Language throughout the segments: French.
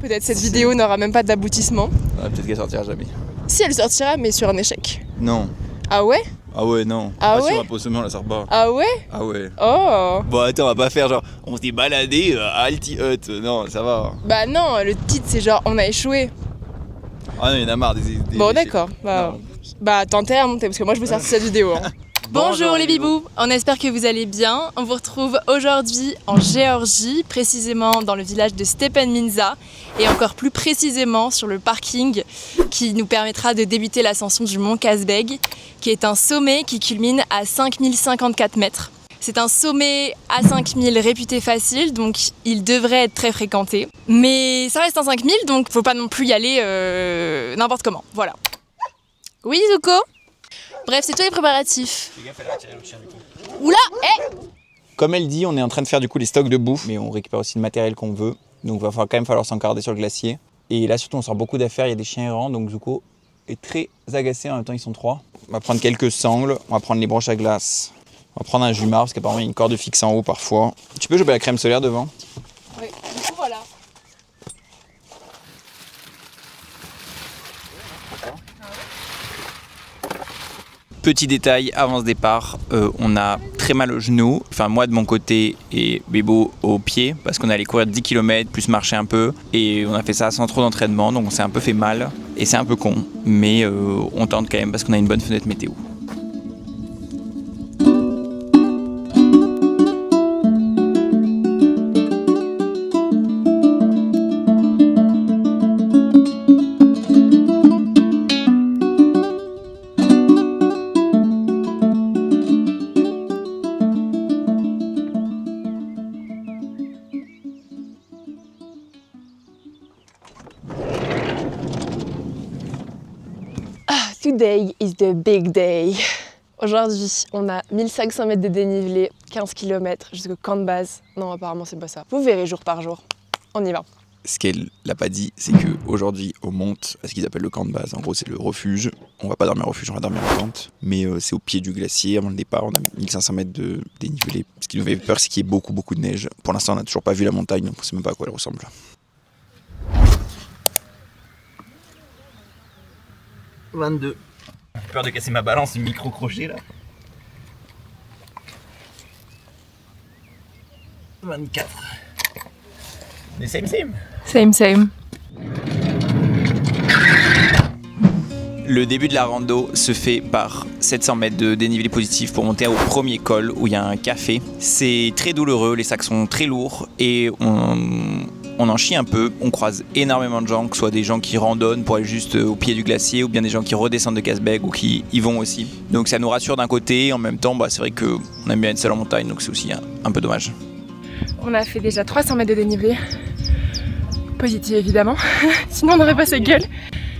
Peut-être cette vidéo n'aura même pas d'aboutissement. Ah, peut-être qu'elle sortira jamais. Si elle sortira, mais sur un échec. Non. Ah ouais? Ah ouais, non. Ah Pas ouais? sur un post on la sort pas. Ah ouais? Ah ouais. Oh! Bon, attends, on va pas faire genre, on s'est baladé à Alti Hut. Non, ça va. Bah non, le titre c'est genre on a échoué. Ah non, il y en a marre des Bon échecs. d'accord, Non. bah t'intérêt à monter parce que moi je veux sortir cette vidéo. Hein. Bonjour les bibous, on espère que vous allez bien. On vous retrouve aujourd'hui en Géorgie, précisément dans le village de Stepenminza et encore plus précisément sur le parking qui nous permettra de débuter l'ascension du mont Kazbek, qui est un sommet qui culmine à 5054 mètres. C'est un sommet à 5000 réputé facile, donc il devrait être très fréquenté. Mais ça reste un 5000, donc faut pas non plus y aller n'importe comment, voilà. Oui Zuko? Bref, c'est toi les préparatifs. Oula, Comme elle dit, on est en train de faire du coup les stocks de bouffe, mais on récupère aussi le matériel qu'on veut. Donc il va quand même falloir s'encarder sur le glacier. Et là surtout on sort beaucoup d'affaires, il y a des chiens errants, donc Zuko est très agacé, en même temps ils sont 3. On va prendre quelques sangles, on va prendre les broches à glace. On va prendre un jumard parce qu'apparemment il y a une corde fixe en haut parfois. Tu peux choper la crème solaire devant? oui, du coup voilà. Petit détail, avant ce départ, on a très mal aux genoux, enfin moi de mon côté et Bébo au pied, parce qu'on allait courir 10 km, plus marcher un peu, et on a fait ça sans trop d'entraînement, donc on s'est un peu fait mal, et c'est un peu con, mais on tente quand même parce qu'on a une bonne fenêtre météo. Today is the big day. Aujourd'hui, on a 1500 mètres de dénivelé, 15 km jusqu'au camp de base. Non, apparemment, c'est pas ça. Vous verrez jour par jour. On y va. Ce qu'elle n'a pas dit, c'est qu'aujourd'hui on monte à ce qu'ils appellent le camp de base. En gros, c'est le refuge. On va pas dormir au refuge, on va dormir en tente. Mais c'est au pied du glacier. Avant le départ, on a 1500 mètres de dénivelé. Ce qui nous fait peur, c'est qu'il y ait beaucoup de neige. Pour l'instant, on n'a toujours pas vu la montagne, donc on sait même pas à quoi elle ressemble. 22. J'ai peur de casser ma balance du micro-crochet là. 24. Mais same. Same. Le début de la rando se fait par 700 mètres de dénivelé positif pour monter au premier col où il y a un café. C'est très douloureux, les sacs sont très lourds et on en chie un peu. On croise énormément de gens, que ce soit des gens qui randonnent pour aller juste au pied du glacier ou bien des gens qui redescendent de Kazbek ou qui y vont aussi. Donc ça nous rassure d'un côté, en même temps c'est vrai qu'on aime bien être seul en montagne, donc c'est aussi un peu dommage. On a fait déjà 300 mètres de dénivelé. Positif évidemment, sinon on n'aurait pas cette gueule.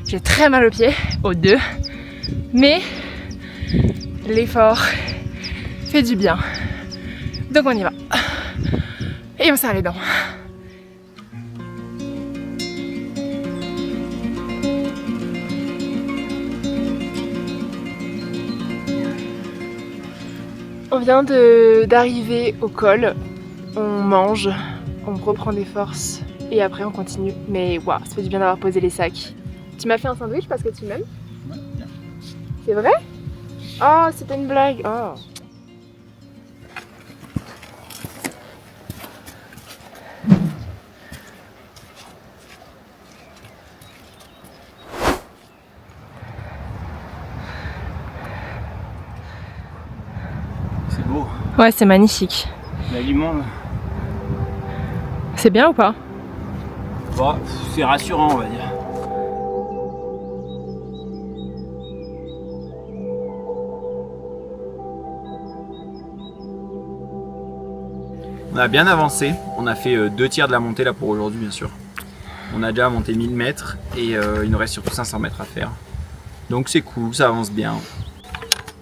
J'ai très mal aux pieds, aux deux, mais l'effort fait du bien. Donc on y va. Et on serre les dents. On vient d'arriver au col, on mange, on reprend des forces et après on continue. Mais waouh, ça fait du bien d'avoir posé les sacs. Tu m'as fait un sandwich parce que tu m'aimes? Ouais, bien. C'est vrai? Oh, c'était une blague. Oh. C'est beau, Ouais, c'est magnifique. il y a du monde. C'est bien ou pas? Bon, c'est rassurant on va dire. On a bien avancé, on a fait 2 tiers de la montée là pour aujourd'hui bien sûr. On a déjà monté 1000 mètres et il nous reste surtout 500 mètres à faire. Donc c'est cool, ça avance bien.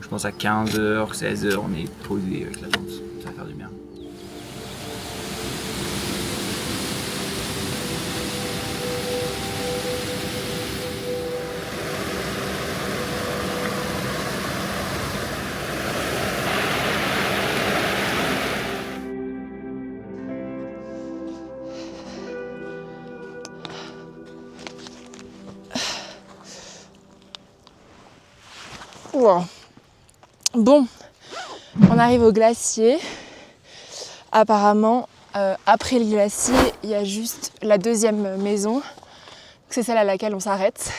Je pense à 15h, 16h, on est posé avec la tente, ça va faire du bien. Wow. Bon, on arrive au glacier. Apparemment, après le glacier, il y a juste la deuxième maison. C'est celle à laquelle on s'arrête.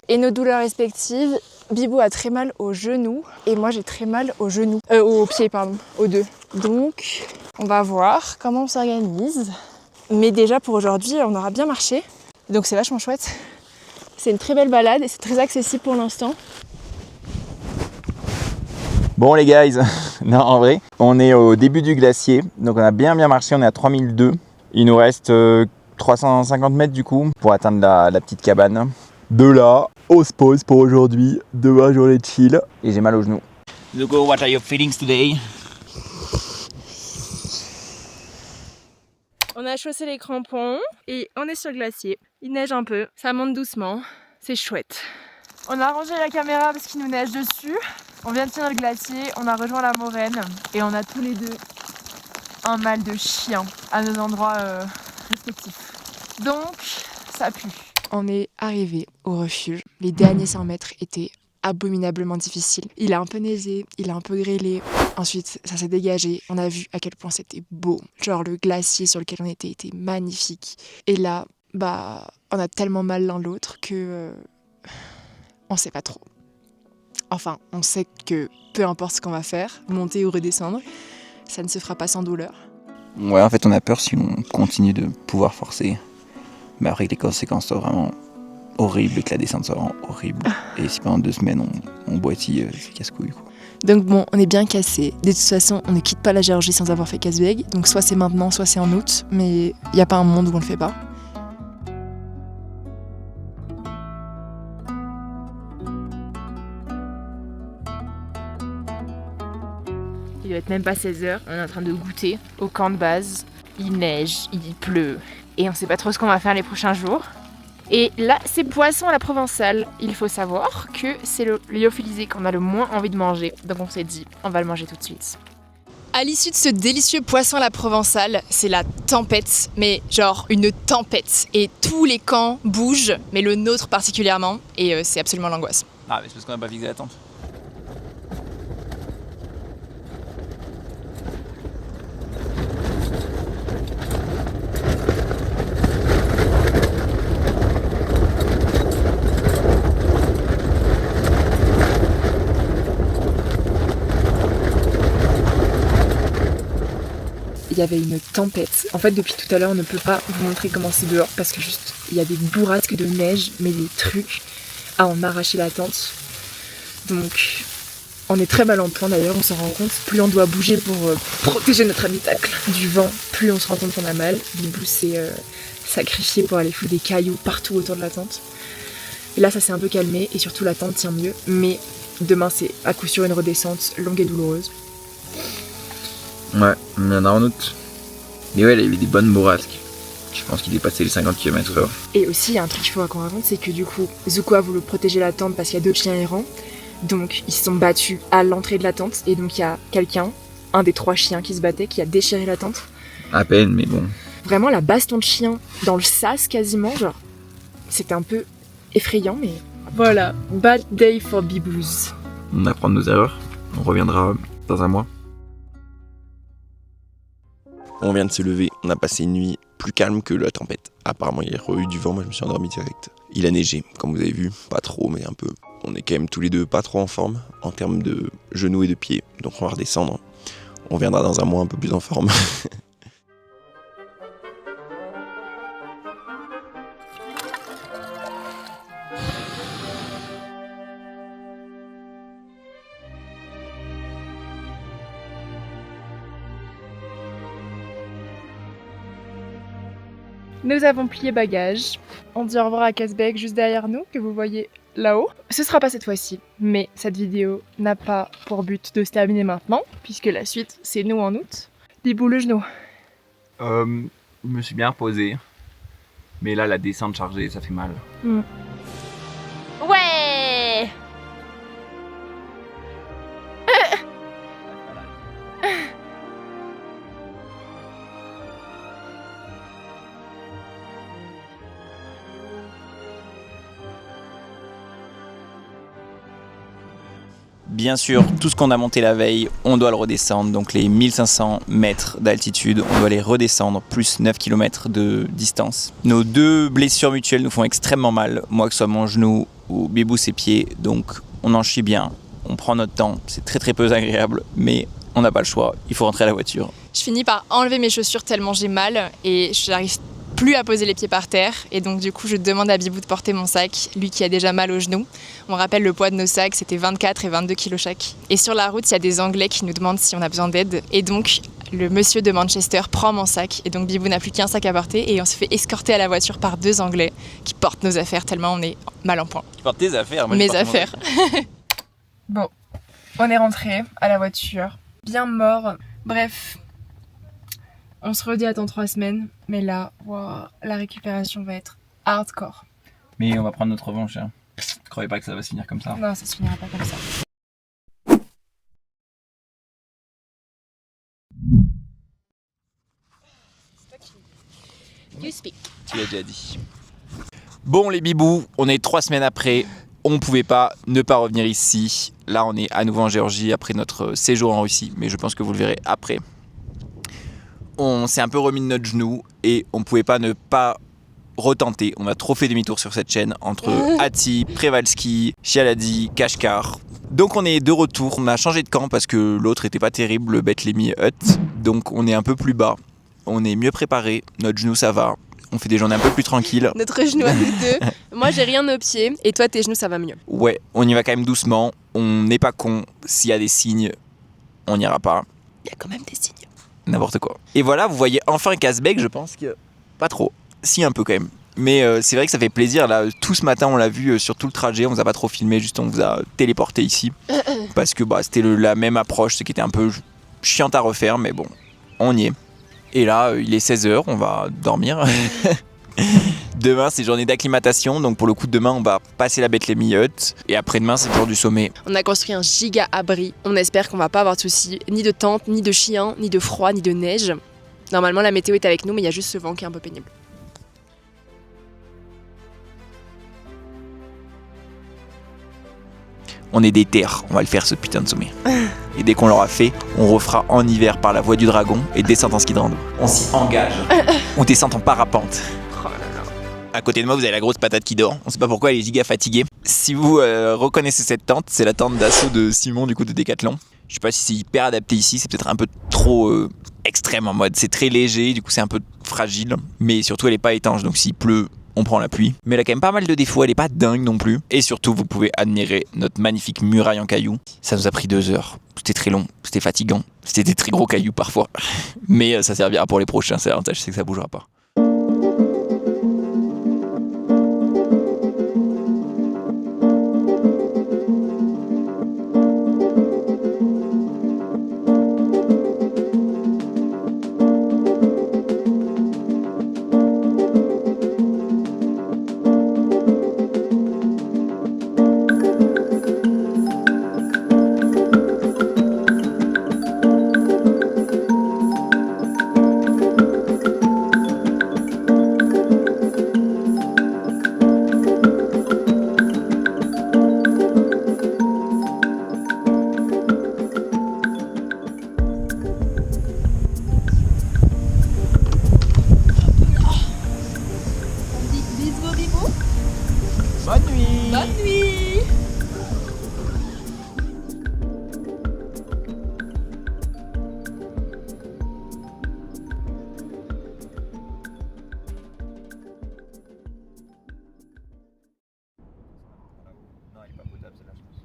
Et nos douleurs respectives, Bibou a très mal au genou et moi j'ai très mal au genou. Au pied, pardon, aux deux. Donc, on va voir comment on s'organise. Mais déjà pour aujourd'hui, on aura bien marché. Donc c'est vachement chouette. C'est une très belle balade et c'est très accessible pour l'instant. Bon les guys, non en vrai, on est au début du glacier, donc on a bien marché, on est à 3002. Il nous reste 350 mètres du coup pour atteindre la petite cabane. De là, on se pose pour aujourd'hui, demain journée de chill. Et j'ai mal au genou. Lugo, what are your feelings today? On a chaussé les crampons et on est sur le glacier. Il neige un peu, ça monte doucement, c'est chouette. On a rangé la caméra parce qu'il nous neige dessus. On vient de finir le glacier, on a rejoint la moraine et on a tous les deux un mal de chien à nos endroits respectifs. Donc, ça pue. On est arrivé au refuge. Les derniers 100 mètres étaient abominablement difficiles. Il a un peu neigé, il a un peu grêlé. Ensuite, ça s'est dégagé. On a vu à quel point c'était beau. Genre, le glacier sur lequel on était magnifique. Et là, on a tellement mal l'un l'autre que on sait pas trop. Enfin, on sait que peu importe ce qu'on va faire, monter ou redescendre, ça ne se fera pas sans douleur. Ouais, en fait, on a peur si on continue de pouvoir forcer. Mais après que les conséquences soient vraiment horribles et que la descente soit vraiment horrible. Et si pendant 2 semaines on boitille, c'est casse-couille quoi. Donc bon, on est bien cassé. De toute façon, on ne quitte pas la Géorgie sans avoir fait Kazbek. Donc soit c'est maintenant, soit c'est en août. Mais il n'y a pas un monde où on le fait pas. Il doit être même pas 16h, on est en train de goûter au camp de base. Il neige, il pleut et on sait pas trop ce qu'on va faire les prochains jours. Et là, c'est poisson à la provençale. Il faut savoir que c'est le lyophilisé qu'on a le moins envie de manger. Donc on s'est dit, on va le manger tout de suite. À l'issue de ce délicieux poisson à la provençale, c'est la tempête, mais genre une tempête. Et tous les camps bougent, mais le nôtre particulièrement, et c'est absolument l'angoisse. Ah, mais c'est parce qu'on n'a pas fixé la tente. Il y avait une tempête. En fait, depuis tout à l'heure, on ne peut pas vous montrer comment c'est dehors parce que juste, il y a des bourrasques de neige, mais des trucs à en arracher la tente. Donc, on est très mal en point d'ailleurs, on s'en rend compte. Plus on doit bouger pour protéger notre habitacle du vent, plus on se rend compte qu'on a mal. Bibou s'est sacrifié pour aller foutre des cailloux partout autour de la tente. Et là, ça s'est un peu calmé et surtout la tente tient mieux. Mais demain, c'est à coup sûr une redescente longue et douloureuse. Ouais, il y en a en août. Mais ouais, il y avait des bonnes bourrasques. Je pense qu'il dépassait les 50 km/h. Et aussi, il y a un truc qu'il faut qu'on raconte, c'est que du coup, Zuko a voulu protéger la tente parce qu'il y a d'autres chiens errants. Donc, ils se sont battus à l'entrée de la tente. Et donc, il y a quelqu'un, un des 3 chiens qui se battait, qui a déchiré la tente. À peine, mais bon. Vraiment, la baston de chien dans le sas quasiment, genre, c'était un peu effrayant, mais voilà. Bad day for Bibous. On apprend de nos erreurs. On reviendra dans un mois. On vient de se lever, on a passé une nuit plus calme que la tempête. Apparemment il y a eu du vent, moi je me suis endormi direct. Il a neigé, comme vous avez vu, pas trop mais un peu. On est quand même tous les deux pas trop en forme en termes de genoux et de pieds, donc on va redescendre. On viendra dans un mois un peu plus en forme. Nous avons plié bagages. On dit au revoir à Kazbek juste derrière nous, que vous voyez là-haut. Ce sera pas cette fois-ci, mais cette vidéo n'a pas pour but de se terminer maintenant, puisque la suite, c'est nous en août. Bibou le genou. Je me suis bien reposé. Mais là, la descente chargée, ça fait mal. Ouais. Bien sûr, tout ce qu'on a monté la veille, on doit le redescendre. Donc les 1500 mètres d'altitude, on doit les redescendre, plus 9 km de distance. Nos 2 blessures mutuelles nous font extrêmement mal. Moi, que ce soit mon genou ou Bibou ses pieds. Donc on en chie bien, on prend notre temps. C'est très très peu agréable, mais on n'a pas le choix. Il faut rentrer à la voiture. Je finis par enlever mes chaussures tellement j'ai mal et j'arrive plus à poser les pieds par terre. Et donc du coup, je demande à Bibou de porter mon sac, lui qui a déjà mal au genou. On rappelle le poids de nos sacs, c'était 24 et 22 kilos chaque. Et sur la route, il y a des Anglais qui nous demandent si on a besoin d'aide. Et donc, le monsieur de Manchester prend mon sac. Et donc Bibou n'a plus qu'un sac à porter. Et on se fait escorter à la voiture par 2 Anglais qui portent nos affaires tellement on est mal en point. Tu portes tes affaires, moi, Mes affaires. Bon, on est rentré à la voiture, bien mort. Bref, on se redit attends 3 semaines, mais là, wow, la récupération va être hardcore. Mais on va prendre notre revanche. Hein. Je croyais pas que ça va se finir comme ça. Non, ça se finira pas comme ça. You speak. Tu l'as déjà dit. Bon les bibous, on est 3 semaines après. On pouvait pas ne pas revenir ici. Là, on est à nouveau en Géorgie après notre séjour en Russie, mais je pense que vous le verrez après. On s'est un peu remis de notre genou et on pouvait pas ne pas retenter. On a trop fait demi-tour sur cette chaîne entre Hati, Prevalski, Chialadi, Kashgar. Donc on est de retour. On a changé de camp parce que l'autre était pas terrible, le Bethlémy Hut. Donc on est un peu plus bas. On est mieux préparé. Notre genou ça va. On fait des journées un peu plus tranquilles. Notre genou à nous deux. Moi, j'ai rien aux pieds. Et toi, tes genoux, ça va mieux. Ouais, on y va quand même doucement. On n'est pas con. S'il y a des signes, on n'ira pas. Il y a quand même des signes. N'importe quoi. Et voilà, vous voyez enfin Kazbek, je pense que... Pas trop. Si, un peu quand même. Mais c'est vrai que ça fait plaisir. Là, tout ce matin, on l'a vu sur tout le trajet. On vous a pas trop filmé, juste on vous a téléporté ici. Parce que c'était la même approche, ce qui était un peu chiant à refaire. Mais bon, on y est. Et là, il est 16h, on va dormir. Demain, c'est journée d'acclimatation. Donc pour le coup, demain, on va passer la Bethlémy Hut. Et après-demain, c'est le jour du sommet. On a construit un giga abri. On espère qu'on va pas avoir de soucis. Ni de tente, ni de chien, ni de froid, ni de neige. Normalement, la météo est avec nous, mais il y a juste ce vent qui est un peu pénible. On est des terres, on va le faire ce putain de sommet. Et dès qu'on l'aura fait, on refera en hiver par la voie du dragon et descente en ski de rando. On s'y engage. On descend en parapente. Oh là là. À côté de moi, vous avez la grosse patate qui dort. On sait pas pourquoi, elle est giga fatiguée. Si vous reconnaissez cette tente, c'est la tente d'assaut de Simon du coup de Decathlon. Je sais pas si c'est hyper adapté ici, c'est peut-être un peu trop extrême en mode. C'est très léger, du coup c'est un peu fragile. Mais surtout elle est pas étanche, donc s'il pleut, on prend la pluie. Mais elle a quand même pas mal de défauts, elle est pas dingue non plus. Et surtout, vous pouvez admirer notre magnifique muraille en cailloux. Ça nous a pris 2 heures. C'était très long, c'était fatigant. C'était des très gros cailloux parfois. Mais ça servira pour les prochains, c'est l'avantage, c'est que ça bougera pas. Bonne nuit. Bonne nuit. Non, elle est pas potable celle-là, je pense.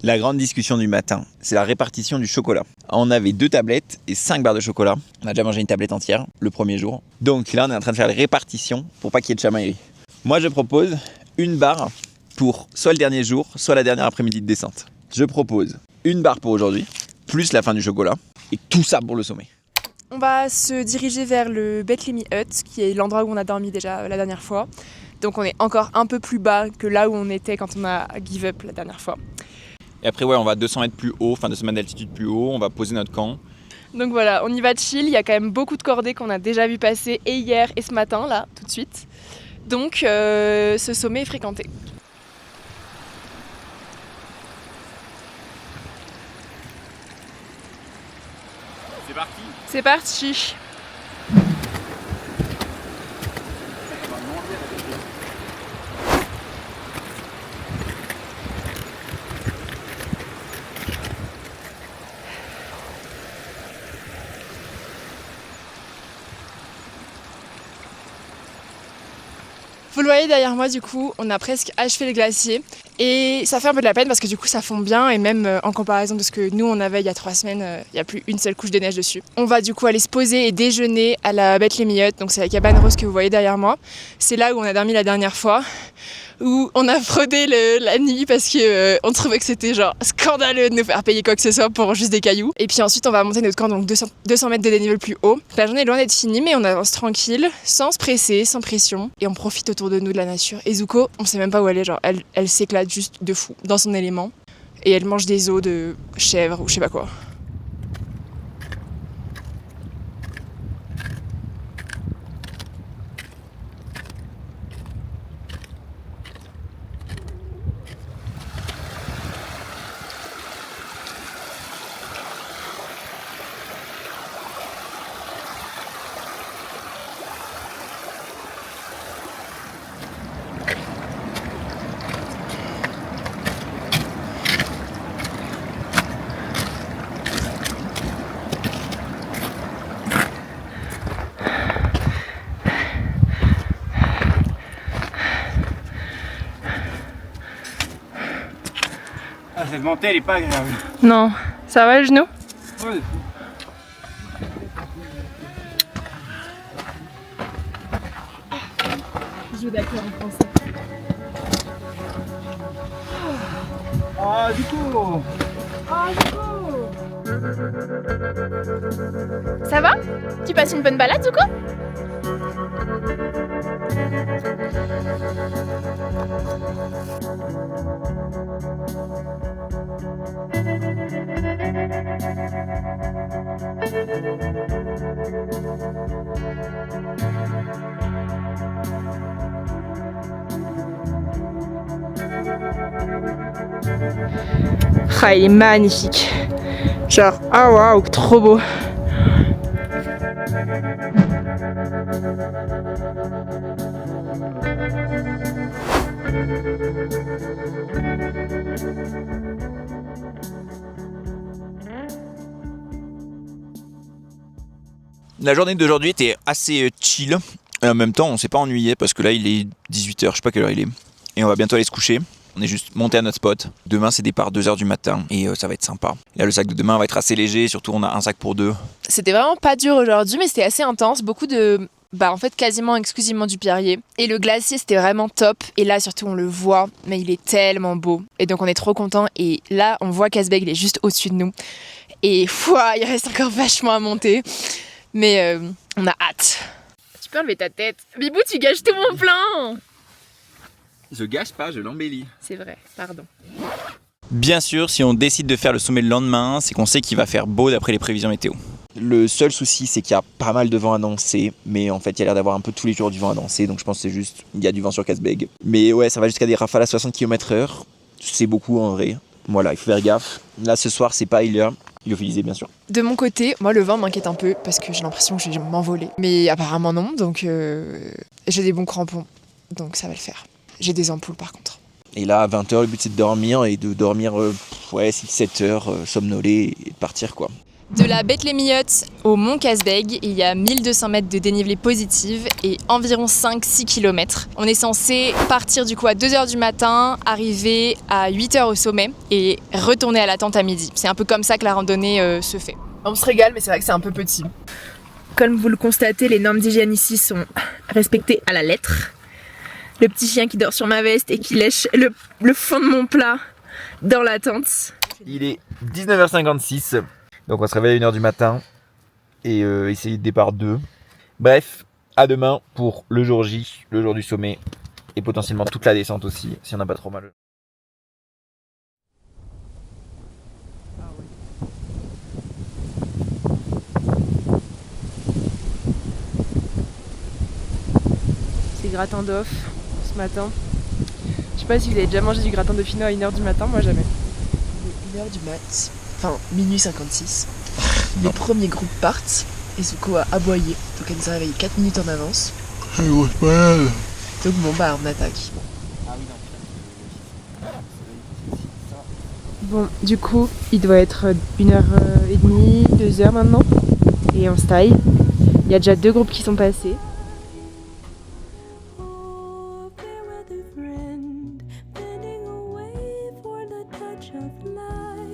La grande discussion du matin, c'est la répartition du chocolat. On avait 2 tablettes et 5 barres de chocolat. On a déjà mangé une tablette entière le premier jour. Donc là, on est en train de faire les répartitions pour pas qu'il y ait de chamaillerie. Moi, je propose une barre pour soit le dernier jour, soit la dernière après-midi de descente. Je propose une barre pour aujourd'hui, plus la fin du chocolat, et tout ça pour le sommet. On va se diriger vers le Bethlémy Hut, qui est l'endroit où on a dormi déjà la dernière fois. Donc on est encore un peu plus bas que là où on était quand on a give up la dernière fois. Et après, ouais, on va 200 mètres plus haut, enfin 200 mètres d'altitude plus haut, on va poser notre camp. Donc voilà, on y va chill, il y a quand même beaucoup de cordées qu'on a déjà vu passer et hier et ce matin, là, tout de suite. Donc ce sommet est fréquenté. C'est parti. C'est parti. Vous le voyez derrière moi, du coup, on a presque achevé le glacier et ça fait un peu de la peine parce que du coup ça fond bien et même en comparaison de ce que nous on avait il y a 3 semaines, il n'y a plus une seule couche de neige dessus. On va du coup aller se poser et déjeuner à la Bête les Millottes, donc c'est la cabane rose que vous voyez derrière moi. C'est là où on a dormi la dernière fois, où on a fraudé la nuit parce que on trouvait que c'était genre scandaleux de nous faire payer quoi que ce soit pour juste des cailloux. Et puis ensuite on va monter notre camp, donc 200 mètres de dénivelé plus haut. La journée est loin d'être finie mais on avance tranquille, sans se presser, sans pression et on profite autour de nous de la nature. Et Zuko, on sait même pas où elle est, genre elle s'éclate juste de fou dans son élément et elle mange des os de chèvre ou je sais pas quoi. Ah, cette montée elle est pas agréable. Non, ça va le genou? Ouais. Je joue d'accord en français. Ah du coup. Ça va? Tu passes une bonne balade, Zuko? Ah, il est magnifique. Genre, ah waouh, trop beau. La journée d'aujourd'hui était assez chill. Et en même temps, on s'est pas ennuyé parce que là, il est 18h, je sais pas quelle heure il est. Et on va bientôt aller se coucher. On est juste monté à notre spot. Demain, c'est départ 2h du matin et ça va être sympa. Là, le sac de demain va être assez léger. Surtout, on a un sac pour 2. C'était vraiment pas dur aujourd'hui, mais c'était assez intense. Beaucoup de... en fait, quasiment exclusivement du pierrier. Et le glacier, c'était vraiment top. Et là, surtout, on le voit, mais il est tellement beau. Et donc, on est trop contents. Et là, on voit Casbeg, il est juste au-dessus de nous. Et il reste encore vachement à monter. Mais on a hâte. Tu peux enlever ta tête. Bibou, tu gâches tout mon plan. Je gâche pas, je l'embellis. C'est vrai, pardon. Bien sûr, si on décide de faire le sommet le lendemain, c'est qu'on sait qu'il va faire beau d'après les prévisions météo. Le seul souci, c'est qu'il y a pas mal de vent annoncé, mais en fait, il y a l'air d'avoir un peu tous les jours du vent annoncé, donc je pense que c'est juste, il y a du vent sur Casbeg. Mais ouais, ça va jusqu'à des rafales à 60 km/h, c'est beaucoup en vrai. Voilà, il faut faire gaffe. Là, ce soir, c'est pas lyophilisé, bien sûr. De mon côté, moi, le vent m'inquiète un peu parce que j'ai l'impression que je vais m'envoler. Mais apparemment, non, donc j'ai des bons crampons, donc ça va le faire. J'ai des ampoules, par contre. Et là, à 20h, le but, c'est de dormir, et de dormir 6-7 heures, somnoler, et de partir, quoi. De la Bête les Millottes au Mont Casbeg, il y a 1200 mètres de dénivelé positive et environ 5-6 km. On est censé partir du coup à 2h du matin, arriver à 8h au sommet et retourner à la tente à midi. C'est un peu comme ça que la randonnée se fait. On se régale, mais c'est vrai que c'est un peu petit. Comme vous le constatez, les normes d'hygiène ici sont respectées à la lettre. Le petit chien qui dort sur ma veste et qui lèche le fond de mon plat dans la tente. Il est 19h56, donc on se réveille à 1h du matin et essayer de départ 2. Bref, à demain pour le jour J, le jour du sommet et potentiellement toute la descente aussi, si on n'a pas trop mal. gratin d'off ce matin. Je sais pas si vous avez déjà mangé du gratin dauphinois à 1h du matin, moi jamais. 1h du mat, enfin minuit 56. Les premiers groupes partent et Zuko a aboyé, donc elle nous a réveillé 4 minutes en avance. Donc bon bah on attaque. Bon, du coup, il doit être 1h30, 2h maintenant. Et on se taille. Il y a déjà 2 groupes qui sont passés.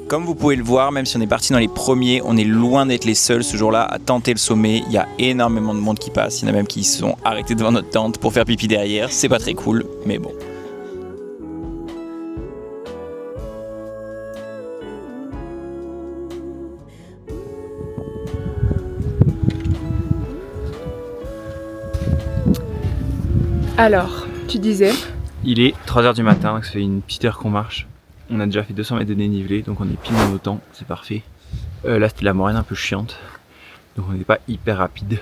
Comme vous pouvez le voir, même si on est parti dans les premiers, on est loin d'être les seuls ce jour-là à tenter le sommet. Il y a énormément de monde qui passe. Il y en a même qui sont arrêtés devant notre tente pour faire pipi derrière. C'est pas très cool, mais bon. Alors, tu disais? Il est 3h du matin, donc ça fait une petite heure qu'on marche. On a déjà fait 200 mètres de dénivelé, donc on est pile dans nos temps, c'est parfait. Là c'était la moraine un peu chiante, donc on n'est pas hyper rapide.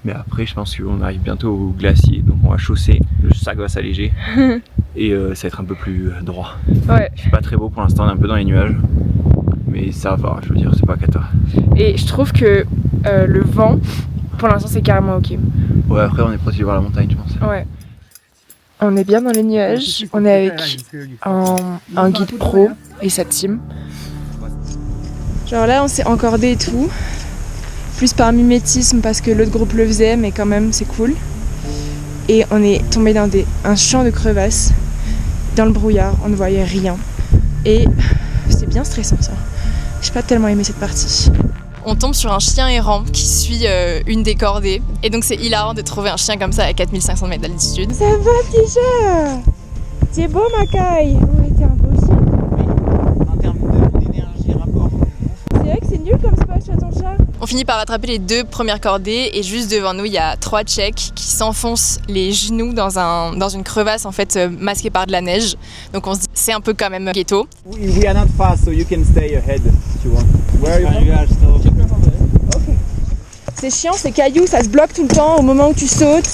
Mais après je pense qu'on arrive bientôt au glacier, donc on va chausser, le sac va s'alléger et ça va être un peu plus droit. Ouais. Il fait pas très beau pour l'instant, on est un peu dans les nuages, mais ça va, je veux dire, c'est pas cata. Et je trouve que le vent, pour l'instant c'est carrément ok. Ouais, après on est protégé voir la montagne, je pense. Ouais. On est bien dans les nuages, on est avec un guide pro et sa team. Genre là on s'est encordé et tout, plus par mimétisme parce que l'autre groupe le faisait, mais quand même c'est cool. Et on est tombé dans un champ de crevasses, dans le brouillard, on ne voyait rien. Et c'est bien stressant ça, j'ai pas tellement aimé cette partie. On tombe sur un chien errant qui suit une des cordées. Et donc c'est hilarant de trouver un chien comme ça à 4500 mètres d'altitude. Ça va petit chat? T'es beau Makai? Ouais, t'es un beau chien. En termes d'énergie, rapport. C'est vrai que c'est nul comme spot à ton chat. On finit par attraper les 2 premières cordées et juste devant nous il y a 3 Tchèques qui s'enfoncent les genoux dans une crevasse en fait masquée par de la neige. Donc on se dit c'est un peu quand même ghetto. We are not fast, so you can stay ahead if you want. Where are you from? C'est chiant, ces cailloux, ça se bloque tout le temps au moment où tu sautes.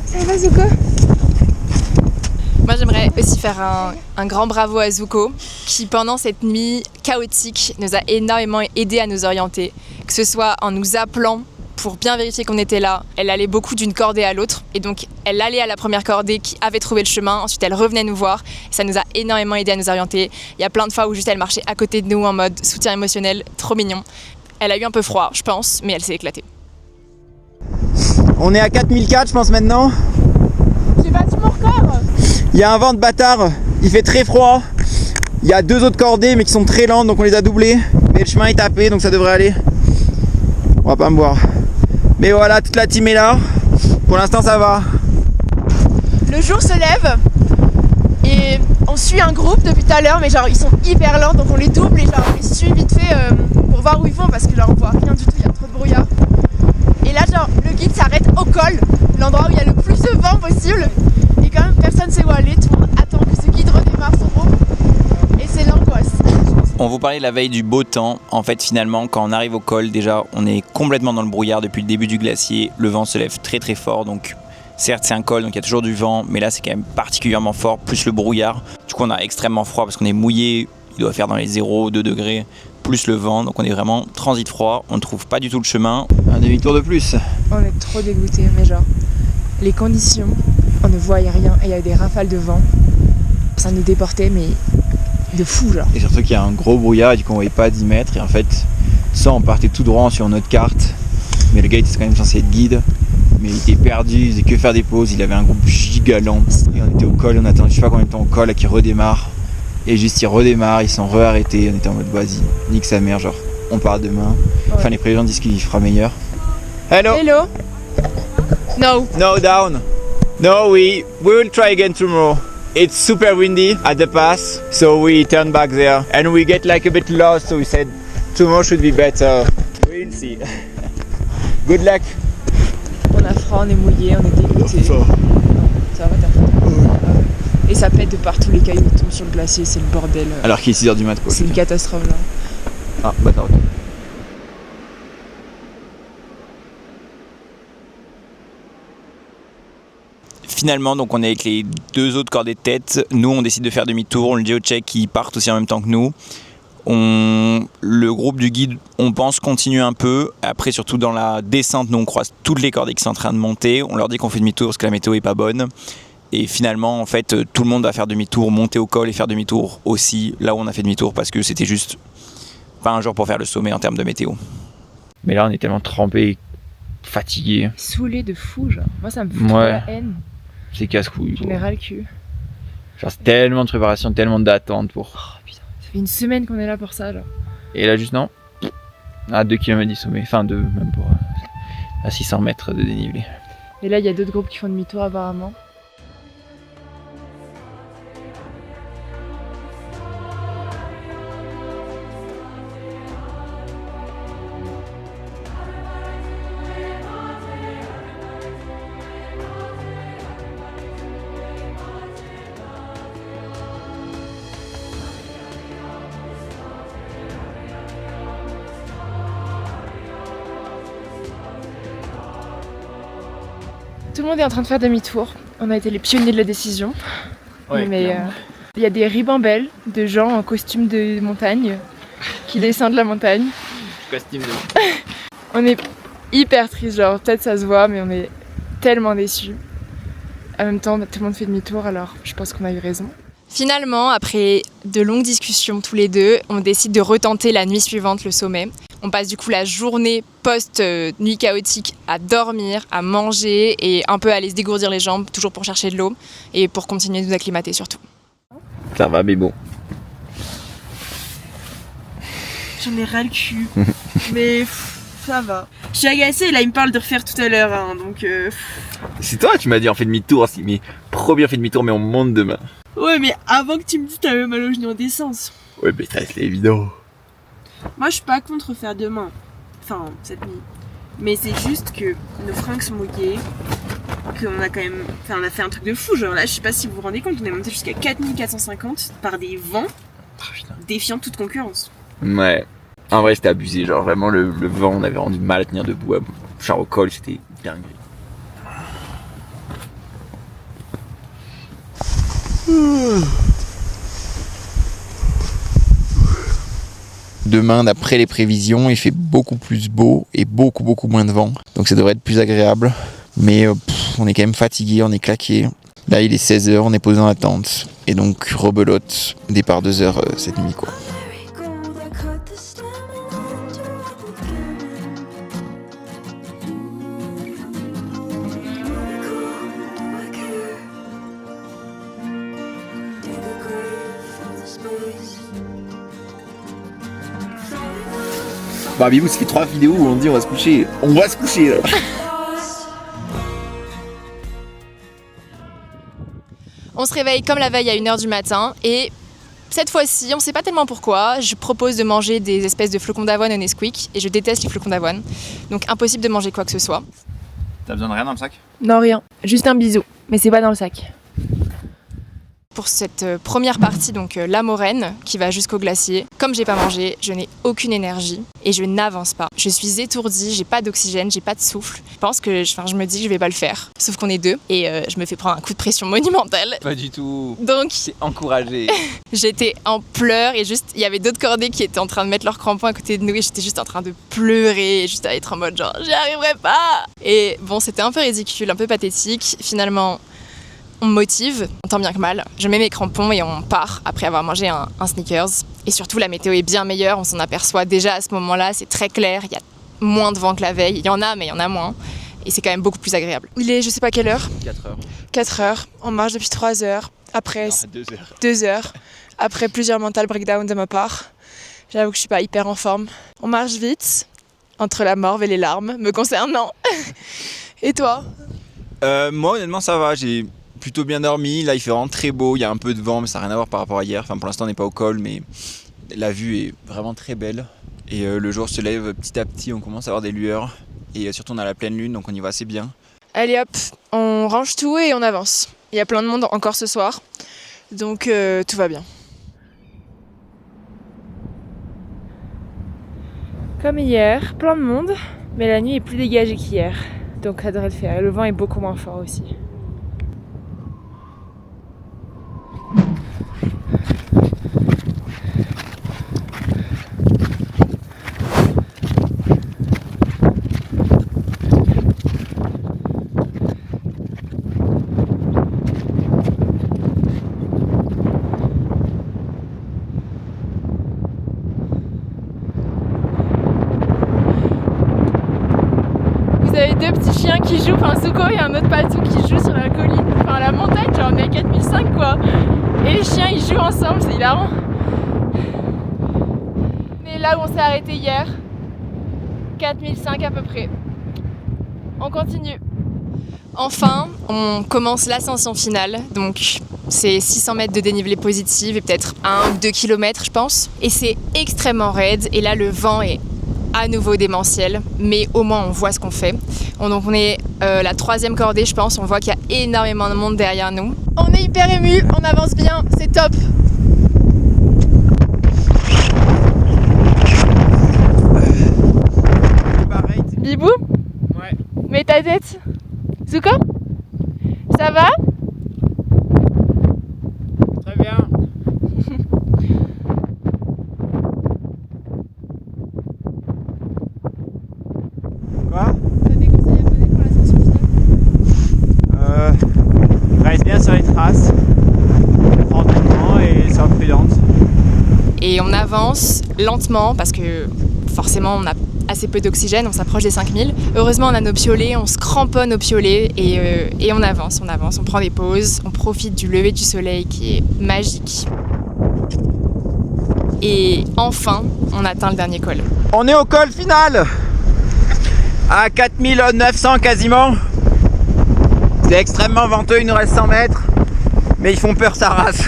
Ça va Zuko? Moi j'aimerais aussi faire un grand bravo à Zuko qui pendant cette nuit chaotique nous a énormément aidé à nous orienter. Que ce soit en nous appelant pour bien vérifier qu'on était là. Elle allait beaucoup d'une cordée à l'autre et donc elle allait à la première cordée qui avait trouvé le chemin, ensuite elle revenait nous voir et ça nous a énormément aidé à nous orienter. Il y a plein de fois où juste elle marchait à côté de nous en mode soutien émotionnel, trop mignon. Elle a eu un peu froid je pense, mais elle s'est éclatée. On est à 4004 je pense maintenant. J'ai battu mon record. Il y a un vent de bâtard, il fait très froid. Il y a 2 autres cordées mais qui sont très lentes donc on les a doublées. Mais le chemin est tapé donc ça devrait aller. On va pas me boire. Mais voilà, toute la team est là. Pour l'instant ça va. Le jour se lève et on suit un groupe depuis tout à l'heure mais genre ils sont hyper lents donc on les double et genre on les suit vite fait pour voir où ils vont parce que genre on voit rien du tout, il y a trop de brouillard. Et là genre le guide s'arrête au col, l'endroit où il y a le plus de vent possible et quand même personne sait où aller, tout le monde attend que ce guide redémarre son groupe et c'est l'angoisse. On vous parlait la veille du beau temps. En fait, finalement, quand on arrive au col, déjà, on est complètement dans le brouillard depuis le début du glacier. Le vent se lève très très fort. Donc, certes, c'est un col, donc il y a toujours du vent. Mais là, c'est quand même particulièrement fort, plus le brouillard. Du coup, on a extrêmement froid parce qu'on est mouillé. Il doit faire dans les 0, 2 degrés, plus le vent. Donc, on est vraiment transit froid. On ne trouve pas du tout le chemin. Un demi-tour de plus. On est trop dégoûtés, mais genre, les conditions, on ne voyait rien et il y avait des rafales de vent. Ça nous déportait, mais de fou, genre. Et surtout qu'il y a un gros brouillard et du coup on voyait pas à 10 mètres. Et en fait, ça on partait tout droit sur notre carte. Mais le gars était quand même censé être guide. Mais il était perdu, il faisait que faire des pauses. Il avait un groupe giga lent. Et on était au col, on attendait je sais pas combien de temps au col là, qui redémarre. Et juste il redémarre, ils sont re-arrêtés. On était en mode vas-y, nique sa mère, genre on part demain. Ouais. Enfin les prévisions disent qu'il fera meilleur. Hello! Hello. No. No, down. No, we will try again tomorrow. It's super windy at the pass, so we turn back there. And we get like a bit lost, so we said tomorrow should be better. We'll see. Good luck. On a froid, on est mouillé, on est dégoûté. Ça va, t'as froid. Et ça pète de partout, les cailloux tombent sur le glacier, c'est le bordel. Alors qu'il est 6h du mat quoi. C'est une catastrophe là. Ah, bâtard. Finalement, donc on est avec les 2 autres cordées de tête. Nous, on décide de faire demi-tour. On le dit au Tchèques qui partent aussi en même temps que nous. Le groupe du guide, on pense, continue un peu. Après, surtout dans la descente, nous, on croise toutes les cordées qui sont en train de monter. On leur dit qu'on fait demi-tour parce que la météo est pas bonne. Et finalement, en fait, tout le monde va faire demi-tour, monter au col et faire demi-tour aussi. Là où on a fait demi-tour parce que c'était juste pas un jour pour faire le sommet en termes de météo. Mais là, on est tellement trempés, fatigués. Saoulé de fou, genre. Moi, ça me fout Ouais. trop la haine. C'est casse-couille. J'en ai ras le cul. Genre, c'est tellement de préparation, tellement d'attente pour. Oh putain, ça fait une semaine qu'on est là pour ça, genre. Et là, juste non. À 2 km du sommet. Enfin, même pour. À 600 mètres de dénivelé. Et là, il y a d'autres groupes qui font demi-tour apparemment. Tout le monde est en train de faire demi-tour. On a été les pionniers de la décision. Mais il y a des ribambelles de gens en costume de montagne qui descendent la montagne. Costume de. On est hyper triste, genre peut-être ça se voit, mais on est tellement déçus. En même temps, tout le monde fait demi-tour, alors je pense qu'on a eu raison. Finalement, après de longues discussions tous les deux, on décide de retenter la nuit suivante le sommet. On passe du coup la journée post-nuit chaotique à dormir, à manger et un peu à aller se dégourdir les jambes, toujours pour chercher de l'eau et pour continuer de nous acclimater surtout. Ça va, mais bon. J'en ai ras le cul. Mais ça va. Je suis agacée, là il me parle de refaire tout à l'heure, hein, donc C'est toi, tu m'as dit on fait demi-tour, c'est mais premier on fait demi-tour mais on monte demain. Ouais, mais avant que tu me dises t'avais mal au genou en descente. Ouais, mais ça c'est évident. Moi je suis pas contre refaire demain. Enfin, cette nuit. Mais c'est juste que nos fringues sont mouillées. Qu'on a quand même. Enfin, on a fait un truc de fou. Genre là, je sais pas si vous vous rendez compte, on est monté jusqu'à 4450 par des vents défiant toute concurrence. Ouais. En vrai, c'était abusé. Genre, vraiment, le vent, on avait rendu mal à tenir debout. Genre, au col, c'était dingue. Demain, d'après les prévisions, il fait beaucoup plus beau et beaucoup moins de vent. Donc ça devrait être plus agréable. Mais on est quand même fatigué, on est claqué. Là, il est 16h, on est posé dans la tente. Et donc, rebelote, départ 2h cette nuit, quoi. Bah, Bibou, ça fait 3 vidéos où on dit on va se coucher. On va se coucher, là. On se réveille comme la veille à 1h du matin et cette fois-ci, on sait pas tellement pourquoi, je propose de manger des espèces de flocons d'avoine au Nesquik et je déteste les flocons d'avoine. Donc impossible de manger quoi que ce soit. T'as besoin de rien dans le sac? Non, rien. Juste un bisou. Mais c'est pas dans le sac. Pour cette première partie, donc la moraine, qui va jusqu'au glacier, comme j'ai pas mangé, je n'ai aucune énergie et je n'avance pas. Je suis étourdie, j'ai pas d'oxygène, j'ai pas de souffle. Je pense que, je me dis que je vais pas le faire. Sauf qu'on est deux et je me fais prendre un coup de pression monumental. Pas du tout. Donc C'est encouragé. j'étais en pleurs et juste, il y avait d'autres cordées qui étaient en train de mettre leurs crampons à côté de nous et j'étais juste en train de pleurer, juste à être en mode genre j'y arriverai pas. Et bon, c'était un peu ridicule, un peu pathétique. Finalement, on me motive, tant bien que mal. Je mets mes crampons et on part après avoir mangé un Snickers. Et surtout, la météo est bien meilleure, on s'en aperçoit déjà à ce moment-là, c'est très clair, il y a moins de vent que la veille. Il y en a, mais il y en a moins. Et c'est quand même beaucoup plus agréable. Il est je sais pas quelle heure. 4h. 4 heures. On marche depuis 3 heures. Après 2h. 2 heures. Après plusieurs mental breakdowns de ma part. J'avoue que je suis pas hyper en forme. On marche vite, entre la morve et les larmes, me concernant. Et toi? Moi, honnêtement, ça va. J'ai plutôt bien dormi. Là, il fait vraiment très beau. Il y a un peu de vent, mais ça n'a rien à voir par rapport à hier. Enfin, pour l'instant, on n'est pas au col, mais la vue est vraiment très belle. Et le jour se lève petit à petit. On commence à avoir des lueurs. Et surtout, on a la pleine lune, donc on y va assez bien. Allez hop, on range tout et on avance. Il y a plein de monde encore ce soir. Donc tout va bien. Comme hier, plein de monde, mais la nuit est plus dégagée qu'hier. Donc ça devrait le faire. Et le vent est beaucoup moins fort aussi. avez deux petits chiens qui jouent, enfin Zuko et un autre patou qui jouent sur la colline, enfin la montagne, genre on est à 4005 quoi. Et les chiens ils jouent ensemble, c'est hilarant. On est là où on s'est arrêté hier, 4005 à peu près. On continue. Enfin, on commence l'ascension finale, donc c'est 600 mètres de dénivelé positif et peut-être 1 ou 2 km je pense. Et c'est extrêmement raide et là le vent est à nouveau démentiel, mais au moins on voit ce qu'on fait. Donc on est la 3e cordée je pense, on voit qu'il y a énormément de monde derrière nous. On est hyper émus, on avance bien, c'est top. Bibou ? Ouais. Mets ta tête. Zuko ? Ça va ? Très bien. Quoi? T'as des conseils à donner pour l'ascension finale? Reste bien sur les traces, prends ton temps et sois prudente. Et on avance lentement parce que forcément on a assez peu d'oxygène, on s'approche des 5000. Heureusement on a nos piolets, on se cramponne aux piolets et on avance, on prend des pauses, on profite du lever du soleil qui est magique. Et enfin, on atteint le dernier col. On est au col final, à 4900 quasiment. C'est extrêmement venteux, il nous reste 100 mètres, mais ils font peur sa race.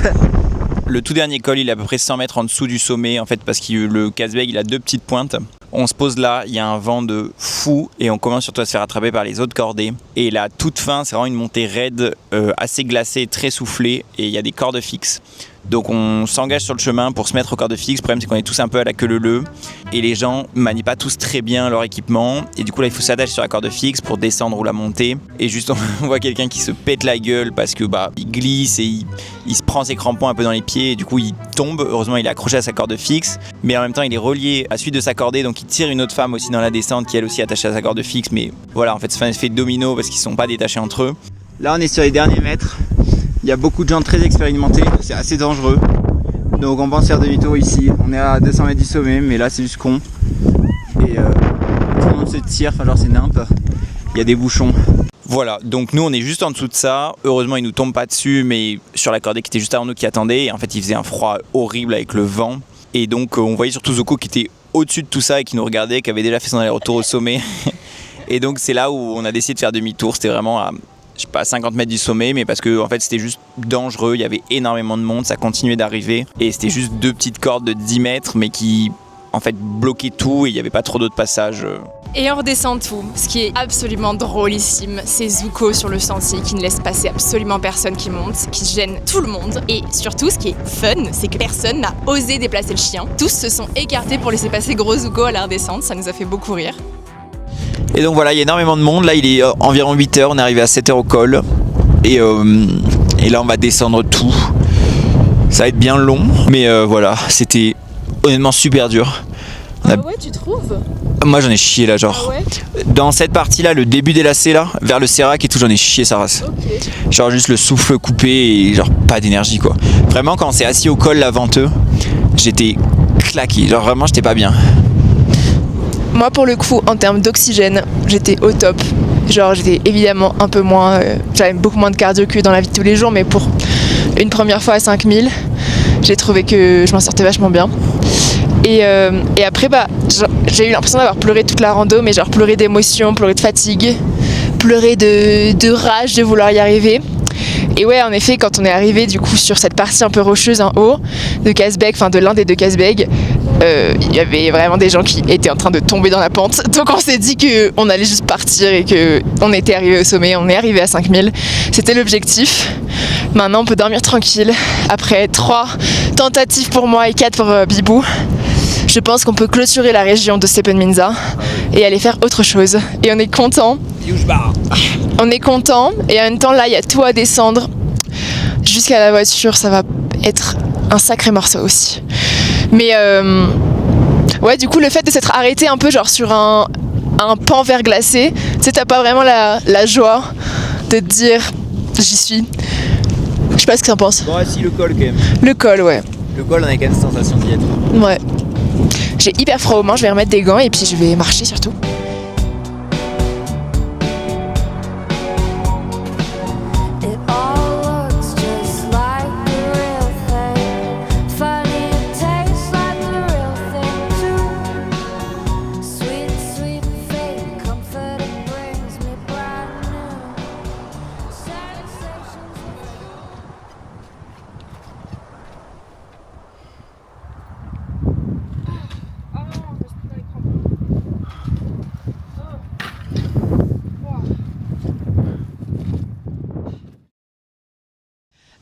Le tout dernier col, il est à peu près 100 mètres en dessous du sommet, en fait, parce que le Kazbek, il a 2 petites pointes. On se pose là, il y a un vent de fou et on commence surtout à se faire attraper par les autres cordées. Et la toute fin, c'est vraiment une montée raide, assez glacée, très soufflée et il y a des cordes fixes. Donc on s'engage sur le chemin pour se mettre aux cordes fixes. Le problème c'est qu'on est tous un peu à la queue leu et les gens manient pas tous très bien leur équipement. Et du coup là il faut s'attacher sur la corde fixe pour descendre ou la monter. Et juste on voit quelqu'un qui se pète la gueule parce que il glisse et il se prend ses crampons un peu dans les pieds et du coup il tombe. Heureusement il est accroché à sa corde fixe, mais en même temps il est relié à la suite de sa cordée, donc il tire une autre femme aussi dans la descente qui elle aussi est attachée à sa corde fixe. Mais voilà, en fait c'est un effet domino parce qu'ils sont pas détachés entre eux. Là on est sur les derniers mètres. Il y a beaucoup de gens très expérimentés, c'est assez dangereux. Donc on pense faire demi-tour ici. On est à 200 mètres du sommet, mais là c'est juste con. Et tout le monde se tire, enfin genre c'est nimp. Il y a des bouchons. Voilà, donc nous on est juste en dessous de ça. Heureusement il nous tombe pas dessus, mais sur la cordée qui était juste avant nous qui attendait. Et en fait il faisait un froid horrible avec le vent. Et donc on voyait surtout Zuko qui était au-dessus de tout ça et qui nous regardait, qui avait déjà fait son aller-retour au sommet. Et donc c'est là où on a décidé de faire demi-tour. C'était vraiment à 50 mètres du sommet, mais parce que en fait c'était juste dangereux, il y avait énormément de monde, ça continuait d'arriver et c'était juste 2 petites cordes de 10 mètres mais qui en fait bloquaient tout et il n'y avait pas trop d'autres passages. Et on redescend tout. Ce qui est absolument drôlissime, c'est Zuko sur le sentier qui ne laisse passer absolument personne qui monte, qui gêne tout le monde. Et surtout, ce qui est fun, c'est que personne n'a osé déplacer le chien. Tous se sont écartés pour laisser passer gros Zuko à la redescente, ça nous a fait beaucoup rire. Et donc voilà, il y a énormément de monde. Là, il est environ 8h, on est arrivé à 7h au col. Et là, on va descendre tout. Ça va être bien long, mais voilà, c'était honnêtement super dur. Ah ouais, tu trouves ? Moi, j'en ai chié là, genre. Ah ouais ? Dans cette partie-là, le début des lacets, là, vers le Sérac et tout, j'en ai chié sa race. Ok. Genre juste le souffle coupé et genre pas d'énergie, quoi. Vraiment, quand on s'est assis au col, là, venteux, j'étais claqué. Genre vraiment, j'étais pas bien. Moi, pour le coup, en termes d'oxygène, j'étais au top. Genre, j'étais évidemment un peu moins... j'avais beaucoup moins de cardio que dans la vie de tous les jours, mais pour une première fois à 5000, j'ai trouvé que je m'en sortais vachement bien. Et après, j'ai eu l'impression d'avoir pleuré toute la rando, mais genre pleuré d'émotion, pleuré de fatigue, pleuré de rage de vouloir y arriver. Et ouais, en effet, quand on est arrivé du coup sur cette partie un peu rocheuse en haut de Kazbek, enfin de l'un des 2 Kazbek, il y avait vraiment des gens qui étaient en train de tomber dans la pente. Donc on s'est dit qu'on allait juste partir et qu'on était arrivé au sommet, on est arrivé à 5000. C'était l'objectif. Maintenant on peut dormir tranquille. Après 3 tentatives pour moi et 4 pour Bibou, je pense qu'on peut clôturer la région de Stepen Minza et aller faire autre chose. Et on est content. On est content et en même temps là il y a tout à descendre jusqu'à la voiture, ça va être un sacré morceau aussi. Mais ouais, du coup le fait de s'être arrêté un peu genre sur un pan verglacé, tu sais, t'as pas vraiment la joie de te dire j'y suis. Je sais pas ce que t'en penses. Bon, si, le col quand même. Le col, ouais. Le col, on a quand même sensation d'y être. Ouais. J'ai hyper froid aux mains, je vais remettre des gants et puis je vais marcher surtout.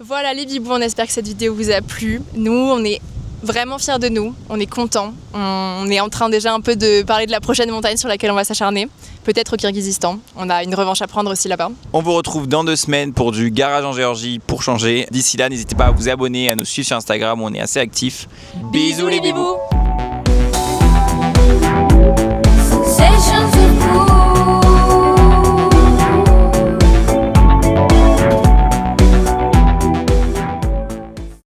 Voilà les bibous, on espère que cette vidéo vous a plu. Nous, on est vraiment fiers de nous, on est contents. On est en train déjà un peu de parler de la prochaine montagne sur laquelle on va s'acharner. Peut-être au Kirghizistan. On a une revanche à prendre aussi là-bas. On vous retrouve dans 2 semaines pour du garage en Géorgie pour changer. D'ici là, n'hésitez pas à vous abonner, à nous suivre sur Instagram où on est assez actifs. Bisous les bibous.